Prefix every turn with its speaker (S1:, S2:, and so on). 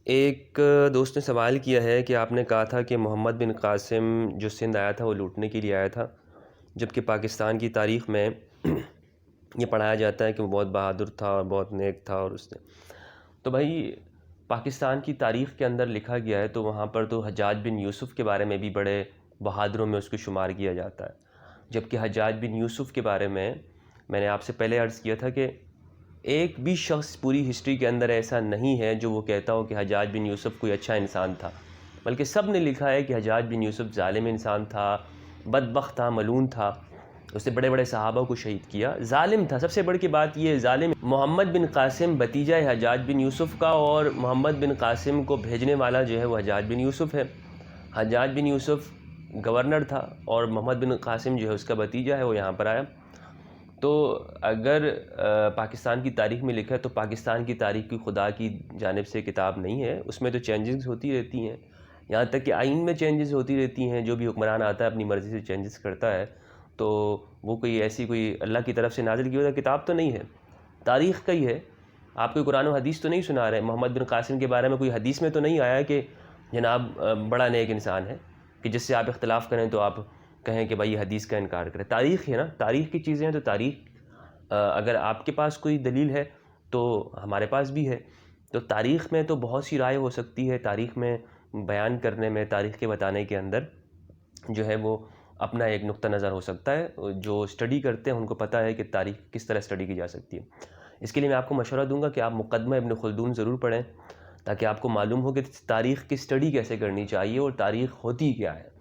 S1: ایک دوست نے سوال کیا ہے کہ آپ نے کہا تھا کہ محمد بن قاسم جو سندھ آیا تھا وہ لوٹنے کے لیے آیا تھا، جبکہ پاکستان کی تاریخ میں یہ پڑھایا جاتا ہے کہ وہ بہت بہادر تھا اور بہت نیک تھا، اور اس نے تو بھائی پاکستان کی تاریخ کے اندر لکھا گیا ہے تو وہاں پر تو حجاج بن یوسف کے بارے میں بھی بڑے بہادروں میں اس کو شمار کیا جاتا ہے، جبکہ حجاج بن یوسف کے بارے میں نے آپ سے پہلے عرض کیا تھا کہ ایک بھی شخص پوری ہسٹری کے اندر ایسا نہیں ہے جو وہ کہتا ہو کہ حجاج بن یوسف کوئی اچھا انسان تھا، بلکہ سب نے لکھا ہے کہ حجاج بن یوسف ظالم انسان تھا، بدبخت تھا، ملعون تھا، اس نے بڑے بڑے صحابہ کو شہید کیا، ظالم تھا۔ سب سے بڑی کی بات یہ ظالم محمد بن قاسم بھتیجہ ہے حجاج بن یوسف کا، اور محمد بن قاسم کو بھیجنے والا جو ہے وہ حجاج بن یوسف ہے۔ حجاج بن یوسف گورنر تھا اور محمد بن قاسم جو ہے اس کا بھتیجہ ہے، وہ یہاں پر آیا۔ تو اگر پاکستان کی تاریخ میں لکھا ہے تو پاکستان کی تاریخ کی خدا کی جانب سے کتاب نہیں ہے، اس میں تو چینجز ہوتی رہتی ہیں، یہاں تک کہ آئین میں چینجز ہوتی رہتی ہیں، جو بھی حکمران آتا ہے اپنی مرضی سے چینجز کرتا ہے، تو وہ کوئی ایسی کوئی اللہ کی طرف سے نازل کی ہوئی کتاب تو نہیں ہے، تاریخ کا ہی ہے۔ آپ کوئی قرآن و حدیث تو نہیں سنا رہے، محمد بن قاسم کے بارے میں کوئی حدیث میں تو نہیں آیا کہ جناب بڑا نیک انسان ہے کہ جس سے آپ اختلاف کریں تو آپ کہیں کہ بھائی یہ حدیث کا انکار کریں۔ تاریخ ہے نا، تاریخ کی چیزیں ہیں، تو تاریخ اگر آپ کے پاس کوئی دلیل ہے تو ہمارے پاس بھی ہے، تو تاریخ میں تو بہت سی رائے ہو سکتی ہے، تاریخ میں بیان کرنے میں، تاریخ کے بتانے کے اندر جو ہے وہ اپنا ایک نقطہ نظر ہو سکتا ہے۔ جو اسٹڈی کرتے ہیں ان کو پتہ ہے کہ تاریخ کس طرح اسٹڈی کی جا سکتی ہے۔ اس کے لیے میں آپ کو مشورہ دوں گا کہ آپ مقدمہ ابن خلدون ضرور پڑھیں، تاکہ آپ کو معلوم ہو کہ تاریخ کی اسٹڈی کیسے کرنی چاہیے اور تاریخ ہوتی کیا ہے۔